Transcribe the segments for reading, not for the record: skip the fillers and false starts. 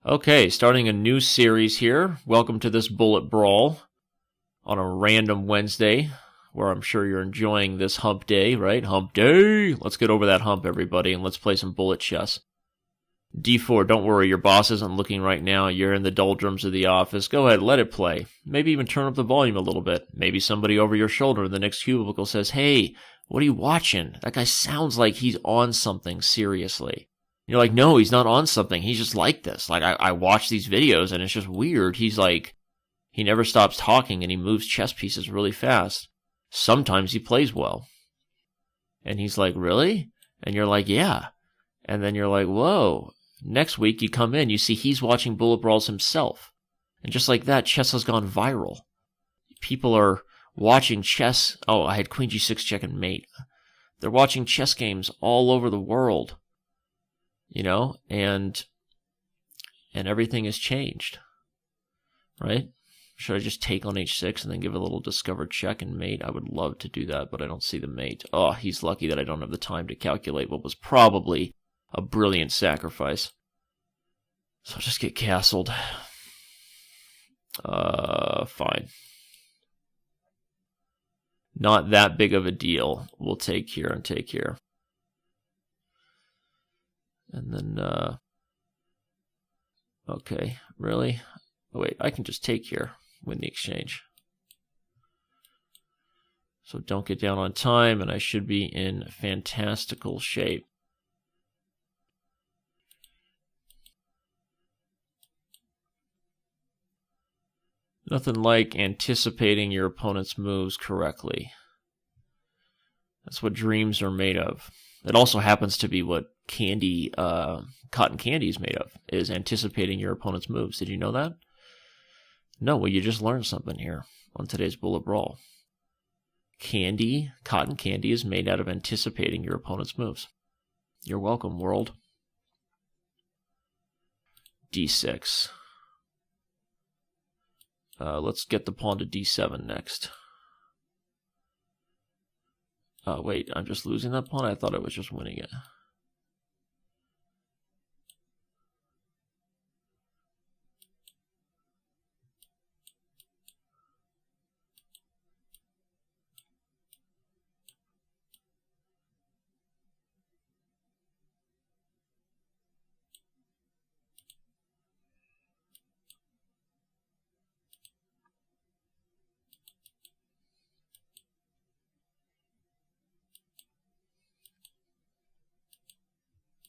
Okay, starting a new series here. Welcome to this bullet brawl on a random Wednesday, where I'm sure you're enjoying this hump day, right? Hump day! Let's get over that hump, everybody, and let's play some bullet chess. D4, don't worry, your boss isn't looking right now. You're in the doldrums of the office. Go ahead, let it play. Maybe even turn up the volume a little bit. Maybe somebody over your shoulder in the next cubicle says, "Hey, what are you watching? That guy sounds like he's on something seriously." You're like, no, he's not on something. He's just like this. Like, I watch these videos, and it's just weird. He's like, he never stops talking, and he moves chess pieces really fast. Sometimes he plays well. And he's like, really? And you're like, yeah. And then you're like, whoa. Next week, you come in, you see he's watching bullet brawls himself. And just like that, chess has gone viral. People are watching chess. Oh, I had queen g6 check and mate. They're watching chess games all over the world. You know, and everything has changed, right? Should I just take on h6 and then give a little discovered check and mate? I would love to do that, but I don't see the mate. Oh, he's lucky that I don't have the time to calculate what was probably a brilliant sacrifice. So I'll just get castled. Fine. Not that big of a deal. We'll take here and take here. And then, okay, really? Oh, wait, I can just take here, win the exchange. So don't get down on time, and I should be in fantastical shape. Nothing like anticipating your opponent's moves correctly. That's what dreams are made of. It also happens to be what cotton candy is made of, is anticipating your opponent's moves. Did you know that? No, well, you just learned something here on today's Bullet Brawl. Cotton candy is made out of anticipating your opponent's moves. You're welcome, world. D6. Let's get the pawn to D7 next. Wait, I'm just losing that pawn? I thought I was just winning it.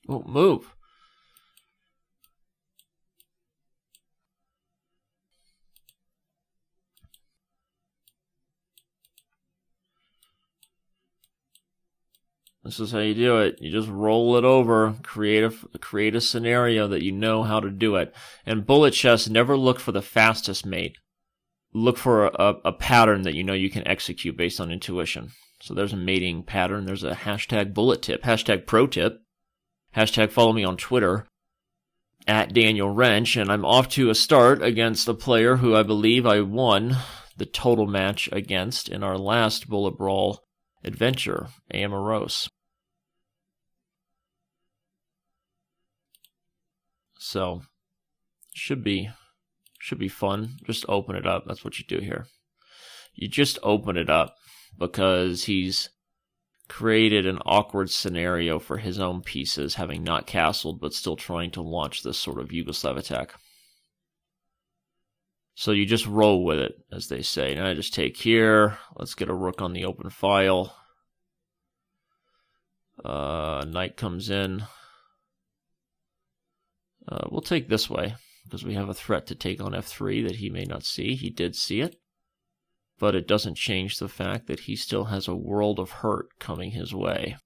Oh, move. This is how you do it. You just roll it over, create a scenario that you know how to do it. And bullet chess, never look for the fastest mate. Look for a pattern that you know you can execute based on intuition. So there's a mating pattern. There's a hashtag bullet tip, hashtag pro tip, hashtag follow me on Twitter, at Daniel Rensch, and I'm off to a start against a player who I believe I won the total match against in our last Bullet Brawl adventure, amirsose. So, should be fun. Just open it up. That's what you do here. You just open it up because he's created an awkward scenario for his own pieces, having not castled, but still trying to launch this sort of Yugoslav attack. So you just roll with it, as they say. Now I just take here. Let's get a rook on the open file. Knight comes in. We'll take this way, because we have a threat to take on f3 that he may not see. He did see it. But it doesn't change the fact that he still has a world of hurt coming his way.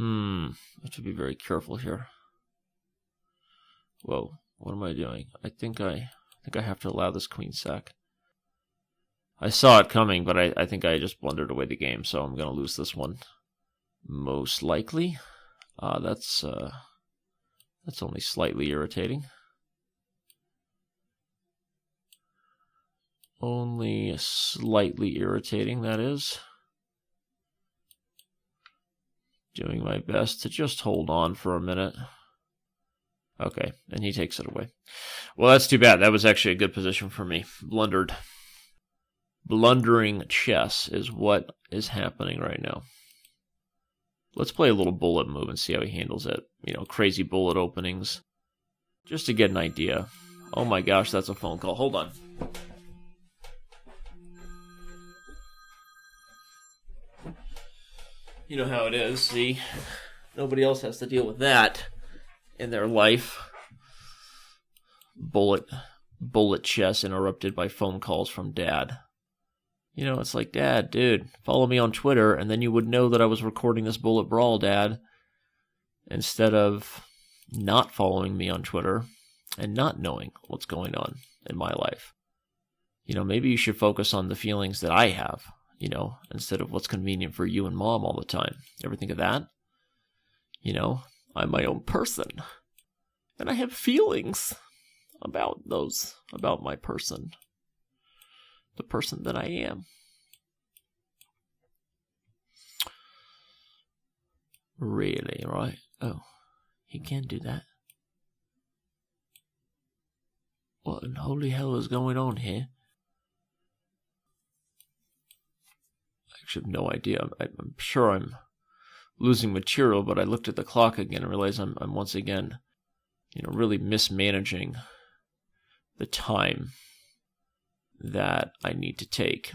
I have to be very careful here. Whoa, what am I doing? I think I have to allow this queen sack. I saw it coming, but I think I just blundered away the game, so I'm going to lose this one. Most likely. That's only slightly irritating. Only slightly irritating, that is. Doing my best to just hold on for a minute. Okay, and he takes it away. Well, that's too bad. That was actually a good position for me. Blundered. Blundering chess is what is happening right now. Let's play a little bullet move and see how he handles it. You know, crazy bullet openings. Just to get an idea. Oh my gosh, that's a phone call. Hold on. You know how it is, see? Nobody else has to deal with that in their life. Bullet chess interrupted by phone calls from Dad. You know, it's like, Dad, dude, follow me on Twitter, and then you would know that I was recording this bullet brawl, Dad. Instead of not following me on Twitter and not knowing what's going on in my life. You know, maybe you should focus on the feelings that I have, you know, instead of what's convenient for you and Mom all the time. Ever think of that? You know, I'm my own person. And I have feelings about my person. The person that I am. Really, right? Oh, he can do that. What in holy hell is going on here? I actually have no idea. I'm sure I'm losing material, but I looked at the clock again and realized I'm once again, you know, really mismanaging the time that I need to take.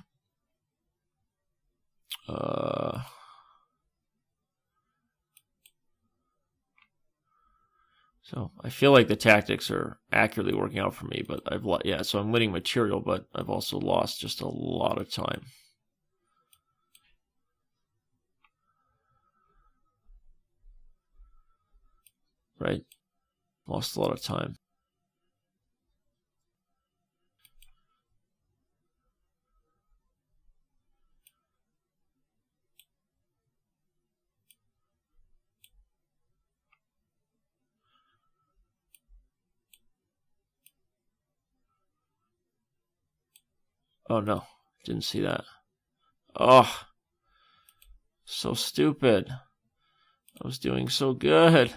So I feel like the tactics are accurately working out for me, but so I'm winning material, but I've also lost just a lot of time. Right? Lost a lot of time. Oh no, didn't see that. Oh, so stupid. I was doing so good.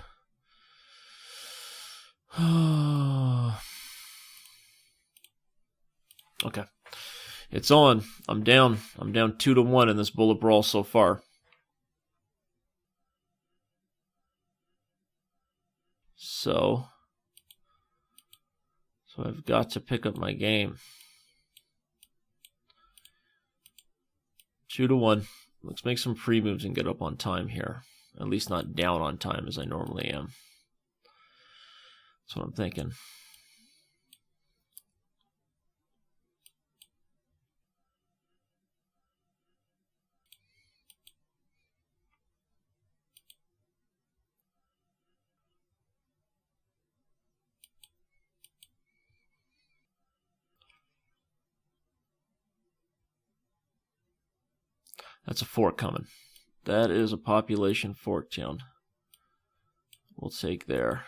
Okay. It's on. I'm down. I'm down 2-1 in this bullet brawl so far. So I've got to pick up my game. 2-1. Let's make some pre-moves and get up on time here. At least not down on time as I normally am. That's what I'm thinking. That's a fork coming. That is a population fork town. We'll take there.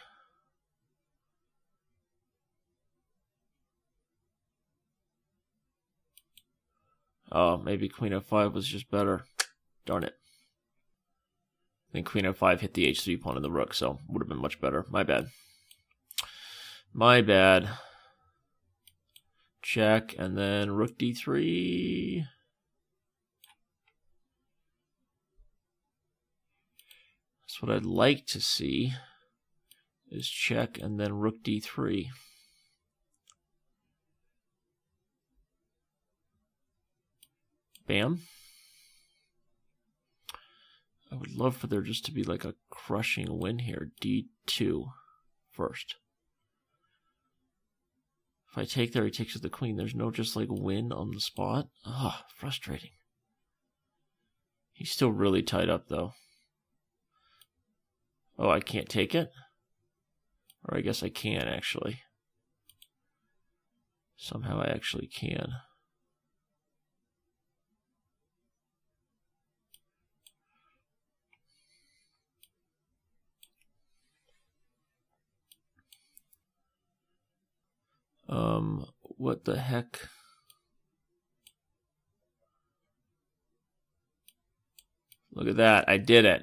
Oh, maybe Queen F5 was just better. Darn it. I think Queen F5 hit the H3 pawn of the rook, so would have been much better. My bad. My bad. Check, and then Rook D3. That's what I'd like to see, is check, and then Rook D3. Bam. I would love for there just to be like a crushing win here. D2 first. If I take there, he takes with the queen. There's no just like win on the spot. Ah, frustrating. He's still really tied up though. Oh, I can't take it? Or I guess I can actually. Somehow I actually can. What the heck? Look at that. I did it.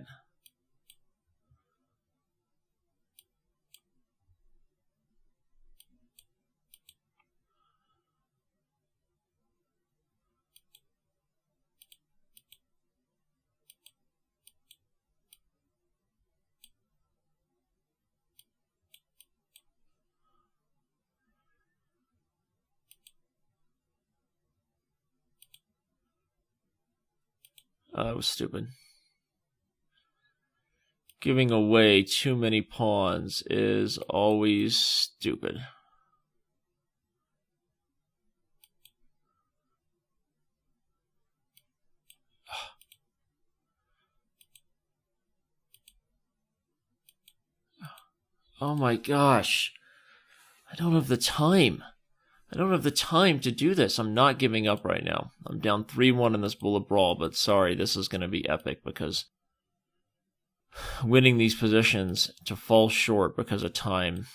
That was stupid. Giving away too many pawns is always stupid. Oh my gosh. I don't have the time. I don't have the time to do this. I'm not giving up right now. I'm down 3-1 in this bullet brawl, but sorry, this is going to be epic because winning these positions to fall short because of time.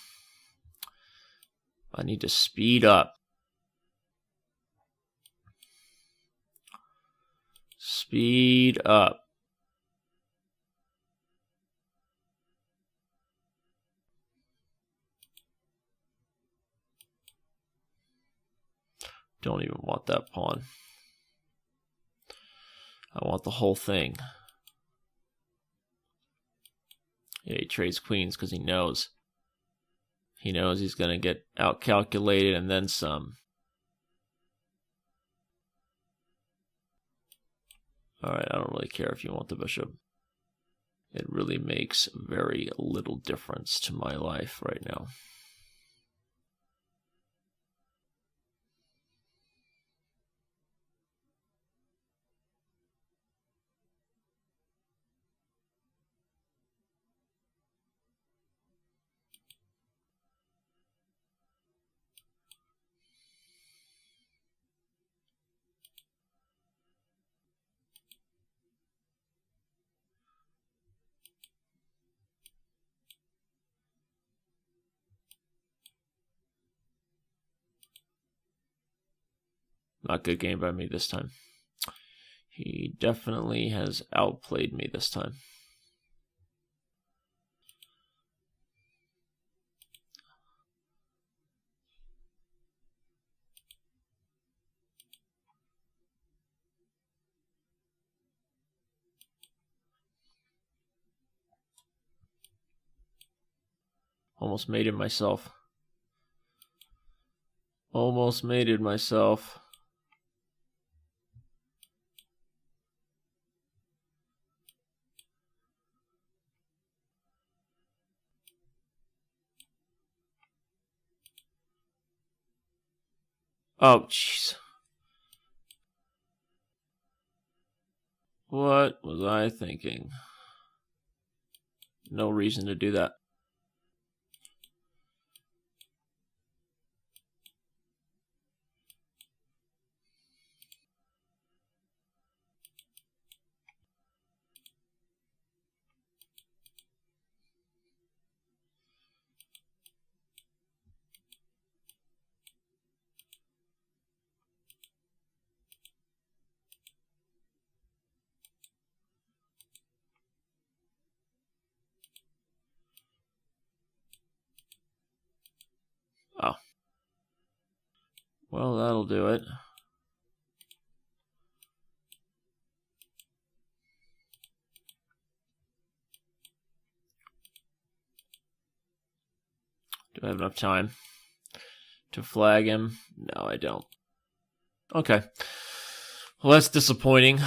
I need to speed up. Speed up. Don't even want that pawn. I want the whole thing. Yeah, he trades queens because he knows. He knows he's going to get outcalculated and then some. Alright, I don't really care if you want the bishop. It really makes very little difference to my life right now. Not good game by me this time. He definitely has outplayed me this time. Almost made it myself. Almost made it myself. Oh, jeez. What was I thinking? No reason to do that. Oh. Well, that'll do it. Do I have enough time to flag him? No, I don't. Okay. Well, that's disappointing.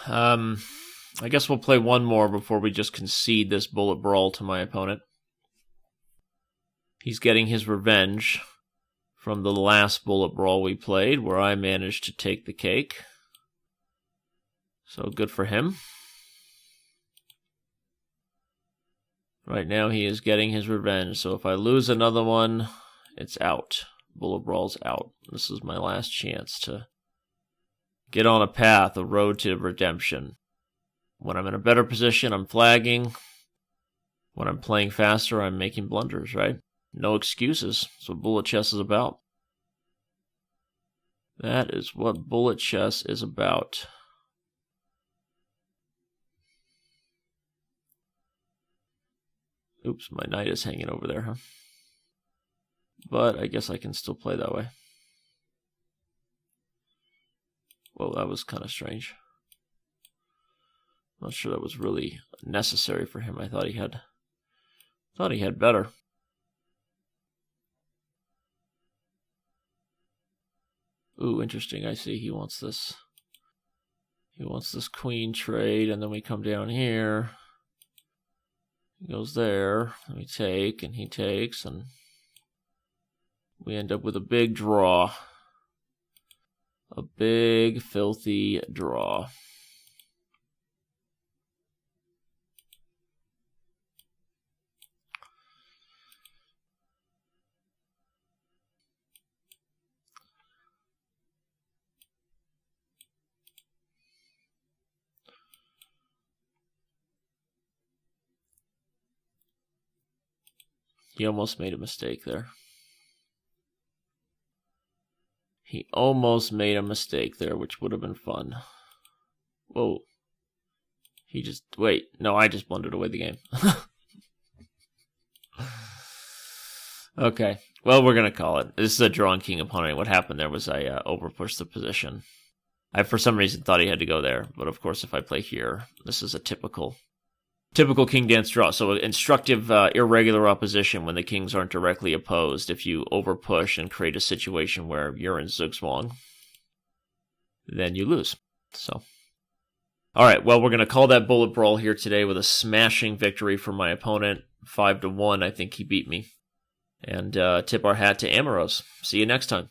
I guess we'll play one more before we just concede this bullet brawl to my opponent. He's getting his revenge from the last bullet brawl we played, where I managed to take the cake. So good for him. Right now he is getting his revenge, so if I lose another one, it's out. Bullet brawl's out. This is my last chance to get on a path, a road to redemption. When I'm in a better position, I'm flagging. When I'm playing faster, I'm making blunders, right? No excuses. That's what bullet chess is about. That is what bullet chess is about. Oops, my knight is hanging over there, huh? But I guess I can still play that way. Whoa, that was kind of strange. Not sure that was really necessary for him. I thought he had better. Ooh, interesting. I see he wants this. He wants this queen trade, and then we come down here. He goes there, and we take, and he takes, and we end up with a big draw. A big, filthy draw. He almost made a mistake there. He almost made a mistake there, which would have been fun. Whoa. Wait. No, I just blundered away the game. Okay. Well, we're going to call it. This is a drawn king opponent. What happened there was I overpushed the position. I, for some reason, thought he had to go there. But, of course, if I play here, this is a typical king dance draw. So instructive irregular opposition when the kings aren't directly opposed. If you overpush and create a situation where you're in zugzwang, then you lose. So, all right. Well, we're going to call that bullet brawl here today with a smashing victory for my opponent. 5-1. I think he beat me. And tip our hat to Amiros. See you next time.